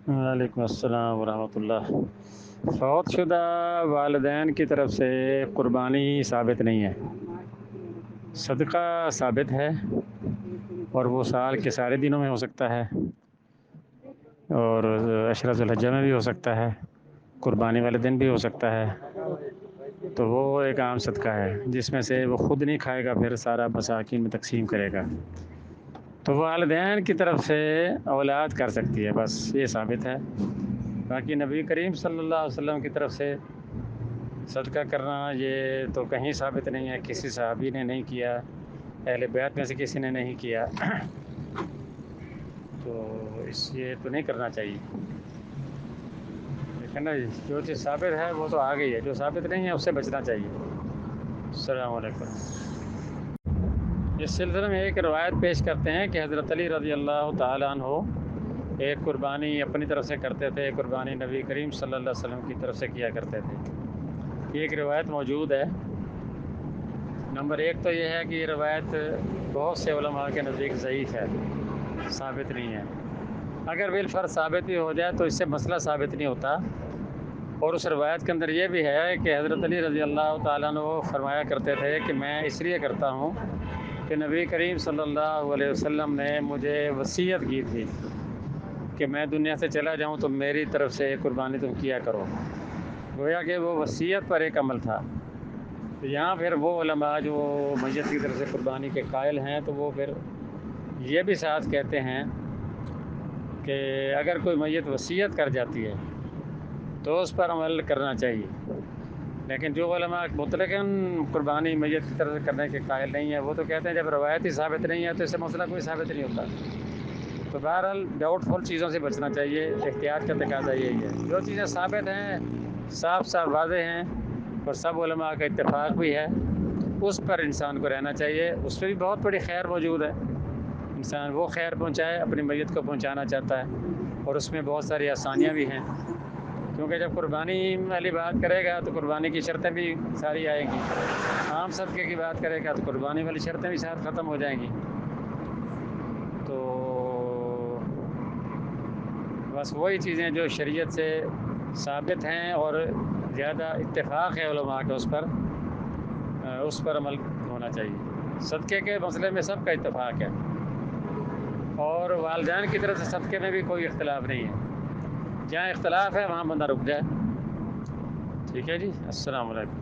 وعلیکم السلام ورحمۃ اللہ۔ فوت شدہ والدین کی طرف سے قربانی ثابت نہیں ہے، صدقہ ثابت ہے، اور وہ سال کے سارے دنوں میں ہو سکتا ہے، اور عشرۃ الحجہ میں بھی ہو سکتا ہے، قربانی والے دن بھی ہو سکتا ہے۔ تو وہ ایک عام صدقہ ہے جس میں سے وہ خود نہیں کھائے گا، پھر سارا مساکین میں تقسیم کرے گا۔ تو والدین کی طرف سے اولاد کر سکتی ہے، بس یہ ثابت ہے۔ باقی نبی کریم صلی اللہ علیہ وسلم کی طرف سے صدقہ کرنا یہ تو کہیں ثابت نہیں ہے، کسی صحابی نے نہیں کیا، اہل بیت میں سے کسی نے نہیں کیا، تو اس یہ تو نہیں کرنا چاہیے، لیکن نا جو چیز ثابت ہے وہ تو آ گئی ہے، جو ثابت نہیں ہے اس سے بچنا چاہیے۔ السلام علیکم۔ اس سلسلے میں ایک روایت پیش کرتے ہیں کہ حضرت علی رضی اللہ تعالیٰ عنہ ایک قربانی اپنی طرف سے کرتے تھے، ایک قربانی نبی کریم صلی اللہ علیہ وسلم کی طرف سے کیا کرتے تھے۔ یہ ایک روایت موجود ہے۔ نمبر ایک تو یہ ہے کہ یہ روایت بہت سے علماء کے نزدیک ضعیف ہے، ثابت نہیں ہے۔ اگر بالفرض ثابت بھی ہو جائے تو اس سے مسئلہ ثابت نہیں ہوتا۔ اور اس روایت کے اندر یہ بھی ہے کہ حضرت علی رضی اللہ تعالیٰ عنہ فرمایا کرتے تھے کہ میں اس لیے کرتا ہوں کہ نبی کریم صلی اللہ علیہ وسلم نے مجھے وصیت کی تھی کہ میں دنیا سے چلا جاؤں تو میری طرف سے قربانی تم کیا کرو، گویا کہ وہ وصیت پر ایک عمل تھا۔ تو یہاں پھر وہ علماء جو میت کی طرف سے قربانی کے قائل ہیں تو وہ پھر یہ بھی ساتھ کہتے ہیں کہ اگر کوئی میت وصیت کر جاتی ہے تو اس پر عمل کرنا چاہیے، لیکن جو علماء مطلقاً قربانی میت کی طرف سے کرنے کے قائل نہیں ہیں وہ تو کہتے ہیں جب روایت ہی ثابت نہیں ہے تو اس سے مسئلہ کوئی ثابت نہیں ہوتا۔ تو بہرحال ڈاؤٹ فل چیزوں سے بچنا چاہیے، احتیاط کا تقاضا یہی ہے۔ جو چیزیں ثابت ہیں، صاف صاف واضح ہیں اور سب علماء کا اتفاق بھی ہے، اس پر انسان کو رہنا چاہیے۔ اس پہ بھی بہت بڑی خیر موجود ہے، انسان وہ خیر پہنچائے، اپنی میت کو پہنچانا چاہتا ہے، اور اس میں بہت ساری آسانیاں بھی ہیں، کیونکہ جب قربانی والی بات کرے گا تو قربانی کی شرطیں بھی ساری آئیں گی، عام صدقے کی بات کرے گا تو قربانی والی شرطیں بھی ساتھ ختم ہو جائیں گی۔ تو بس وہی چیزیں جو شریعت سے ثابت ہیں اور زیادہ اتفاق ہے علماء کا اس پر عمل ہونا چاہیے۔ صدقے کے مسئلے میں سب کا اتفاق ہے، اور والدین کی طرف سے صدقے میں بھی کوئی اختلاف نہیں ہے، جہاں اختلاف ہے وہاں بندہ رک جائے۔ ٹھیک ہے جی، السلام علیکم۔